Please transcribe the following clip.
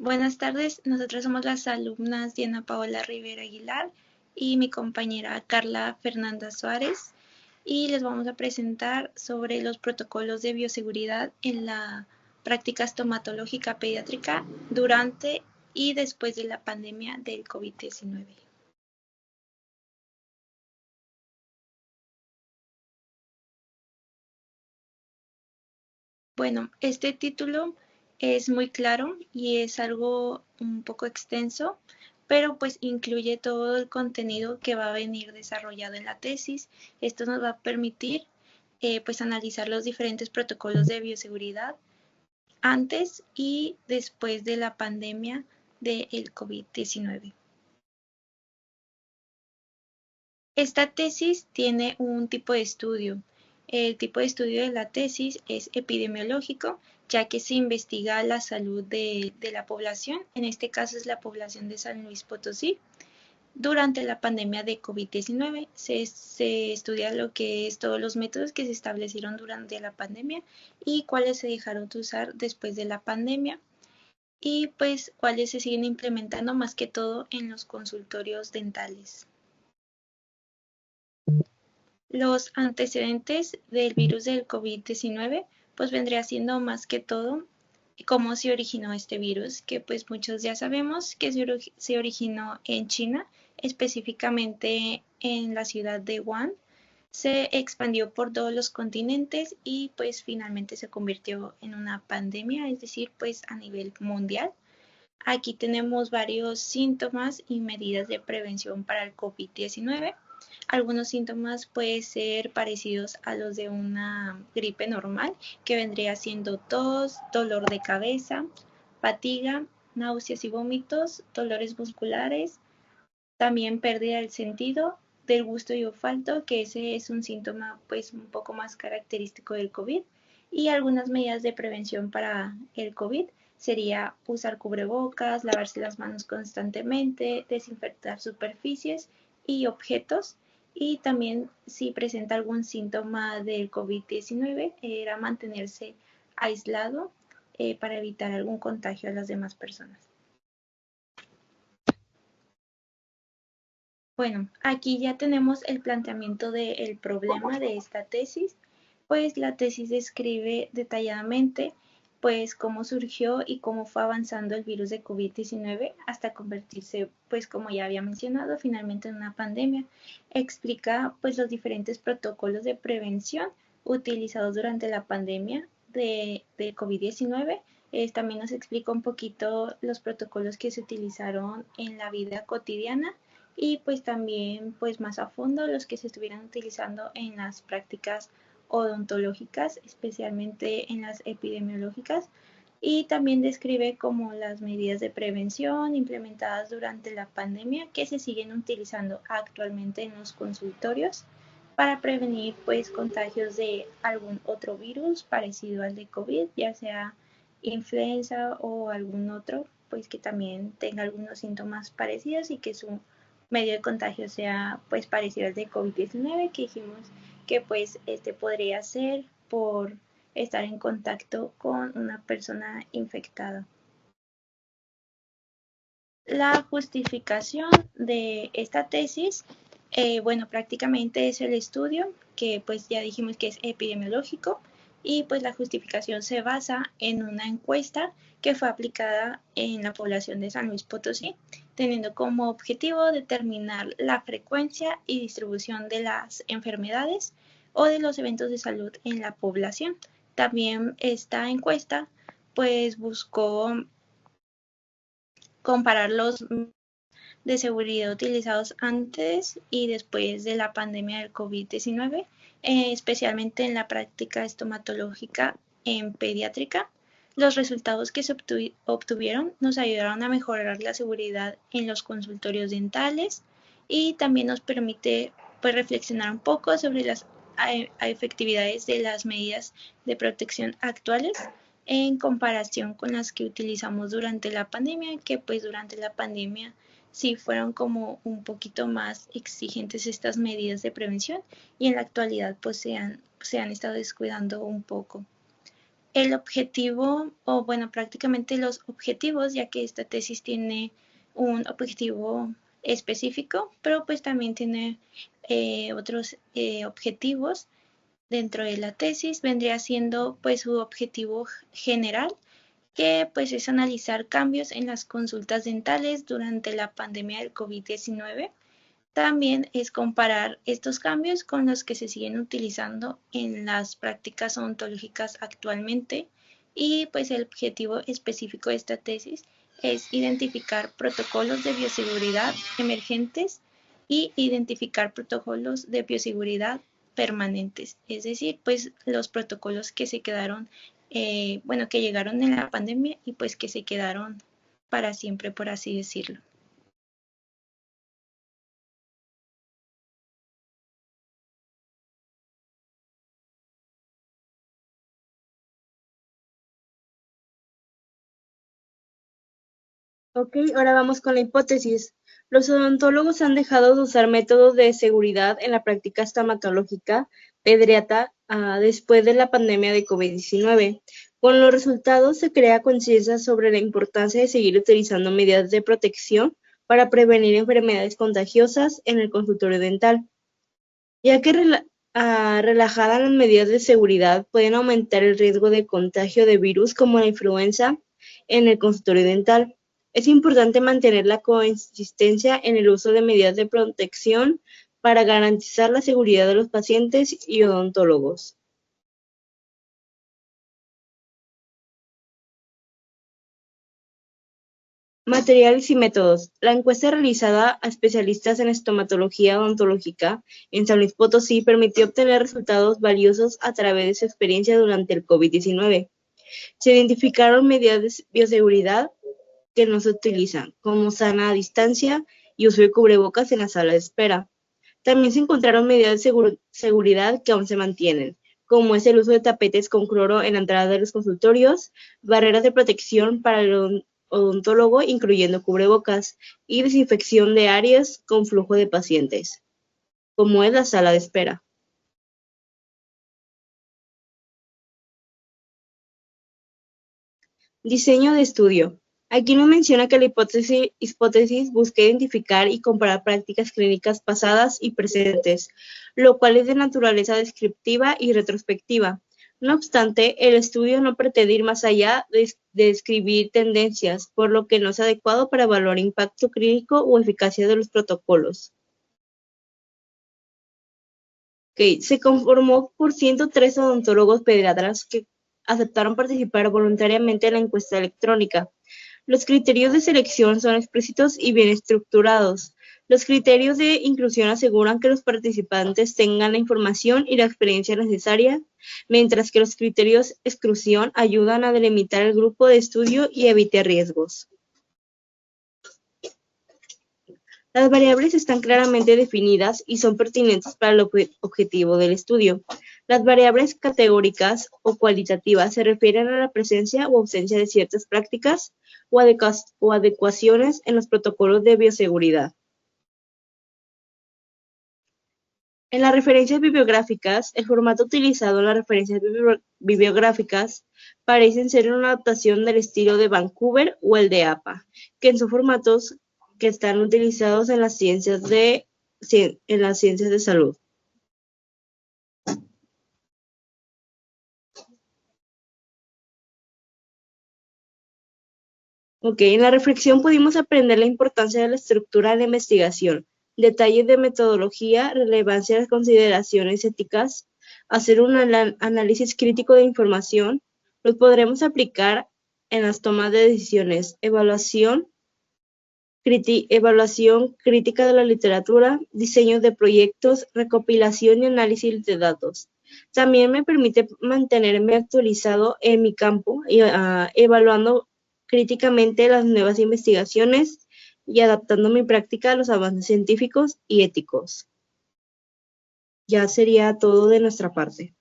Buenas tardes, nosotros somos las alumnas Diana Paola Rivera Aguilar y mi compañera Carla Fernanda Suárez y les vamos a presentar sobre los protocolos de bioseguridad en la práctica estomatológica pediátrica durante y después de la pandemia del COVID-19. Bueno, este título es muy claro y es algo un poco extenso, pero pues incluye todo el contenido que va a venir desarrollado en la tesis. Esto nos va a permitir pues analizar los diferentes protocolos de bioseguridad antes y después de la pandemia del COVID-19. Esta tesis tiene un tipo de estudio. El tipo de estudio de la tesis es epidemiológico, ya que se investiga la salud de la población, en este caso es la población de San Luis Potosí. Durante la pandemia de COVID-19 se estudia lo que es todos los métodos que se establecieron durante la pandemia y cuáles se dejaron de usar después de la pandemia y pues cuáles se siguen implementando más que todo en los consultorios dentales. Los antecedentes del virus del COVID-19 pues vendría siendo más que todo cómo se originó este virus, que pues muchos ya sabemos que se originó en China, específicamente en la ciudad de Wuhan, se expandió por todos los continentes y pues finalmente se convirtió en una pandemia, es decir, pues a nivel mundial. Aquí tenemos varios síntomas y medidas de prevención para el COVID-19. Algunos síntomas pueden ser parecidos a los de una gripe normal, que vendría siendo tos, dolor de cabeza, fatiga, náuseas y vómitos, dolores musculares, también pérdida del sentido, del gusto y olfato, que ese es un síntoma pues un poco más característico del COVID, y algunas medidas de prevención para el COVID sería usar cubrebocas, lavarse las manos constantemente, desinfectar superficies y objetos, y también si presenta algún síntoma del COVID-19 era mantenerse aislado para evitar algún contagio a las demás personas. Bueno, aquí ya tenemos el planteamiento del problema de esta tesis, pues la tesis describe detalladamente pues cómo surgió y cómo fue avanzando el virus de COVID-19 hasta convertirse, pues como ya había mencionado, finalmente en una pandemia. Explica pues los diferentes protocolos de prevención utilizados durante la pandemia de COVID-19. También nos explica un poquito los protocolos que se utilizaron en la vida cotidiana y pues también pues más a fondo los que se estuvieran utilizando en las prácticas odontológicas, especialmente en las epidemiológicas, y también describe como las medidas de prevención implementadas durante la pandemia que se siguen utilizando actualmente en los consultorios para prevenir pues contagios de algún otro virus parecido al de COVID, ya sea influenza o algún otro, pues que también tenga algunos síntomas parecidos y que su medio de contagio sea pues parecido al de COVID-19, que dijimos que pues este podría ser por estar en contacto con una persona infectada. La justificación de esta tesis, bueno, prácticamente es el estudio que pues ya dijimos que es epidemiológico y pues la justificación se basa en una encuesta que fue aplicada en la población de San Luis Potosí, teniendo como objetivo determinar la frecuencia y distribución de las enfermedades o de los eventos de salud en la población. También esta encuesta pues buscó comparar los de seguridad utilizados antes y después de la pandemia del COVID-19, especialmente en la práctica estomatológica en pediátrica. Los resultados que se obtuvieron nos ayudaron a mejorar la seguridad en los consultorios dentales y también nos permite pues, reflexionar un poco sobre las efectividades de las medidas de protección actuales en comparación con las que utilizamos durante la pandemia, que pues durante la pandemia sí fueron como un poquito más exigentes estas medidas de prevención y en la actualidad pues se han estado descuidando un poco. El objetivo, o bueno, prácticamente los objetivos, ya que esta tesis tiene un objetivo específico, pero pues también tiene otros objetivos dentro de la tesis, vendría siendo pues su objetivo general, que pues es analizar cambios en las consultas dentales durante la pandemia del COVID-19. También es comparar estos cambios con los que se siguen utilizando en las prácticas odontológicas actualmente, y pues el objetivo específico de esta tesis es identificar protocolos de bioseguridad emergentes y identificar protocolos de bioseguridad permanentes, es decir, pues los protocolos que se quedaron, bueno, que llegaron en la pandemia y pues que se quedaron para siempre, por así decirlo. Ok, ahora vamos con la hipótesis. Los odontólogos han dejado de usar métodos de seguridad en la práctica estomatológica pediátrica después de la pandemia de COVID-19. Con los resultados se crea conciencia sobre la importancia de seguir utilizando medidas de protección para prevenir enfermedades contagiosas en el consultorio dental, ya que relajadas las medidas de seguridad pueden aumentar el riesgo de contagio de virus como la influenza en el consultorio dental. Es importante mantener la consistencia en el uso de medidas de protección para garantizar la seguridad de los pacientes y odontólogos. Materiales y métodos. La encuesta realizada a especialistas en estomatología odontológica en San Luis Potosí permitió obtener resultados valiosos a través de su experiencia durante el COVID-19. Se identificaron medidas de bioseguridad que no se utilizan, como sana distancia y uso de cubrebocas en la sala de espera. También se encontraron medidas de seguridad que aún se mantienen, como es el uso de tapetes con cloro en la entrada de los consultorios, barreras de protección para el odontólogo, incluyendo cubrebocas, y desinfección de áreas con flujo de pacientes, como es la sala de espera. Diseño de estudio. Aquí nos menciona que la hipótesis busca identificar y comparar prácticas clínicas pasadas y presentes, lo cual es de naturaleza descriptiva y retrospectiva. No obstante, el estudio no pretende ir más allá de describir tendencias, por lo que no es adecuado para evaluar impacto clínico o eficacia de los protocolos. Se conformó por 103 odontólogos pediatras que aceptaron participar voluntariamente en la encuesta electrónica. Los criterios de selección son explícitos y bien estructurados. Los criterios de inclusión aseguran que los participantes tengan la información y la experiencia necesaria, mientras que los criterios de exclusión ayudan a delimitar el grupo de estudio y evitar riesgos. Las variables están claramente definidas y son pertinentes para el objetivo del estudio. Las variables categóricas o cualitativas se refieren a la presencia o ausencia de ciertas prácticas o adecuaciones en los protocolos de bioseguridad. En las referencias bibliográficas, el formato utilizado en las referencias bibliográficas parecen ser una adaptación del estilo de Vancouver o el de APA, que son formatos que están utilizados en las ciencias de salud. En la reflexión pudimos aprender la importancia de la estructura de la investigación, detalles de metodología, relevancia de las consideraciones éticas, hacer un análisis crítico de información, los podremos aplicar en las tomas de decisiones, evaluación crítica de la literatura, diseño de proyectos, recopilación y análisis de datos. También me permite mantenerme actualizado en mi campo y evaluando críticamente las nuevas investigaciones y adaptando mi práctica a los avances científicos y éticos. Ya sería todo de nuestra parte.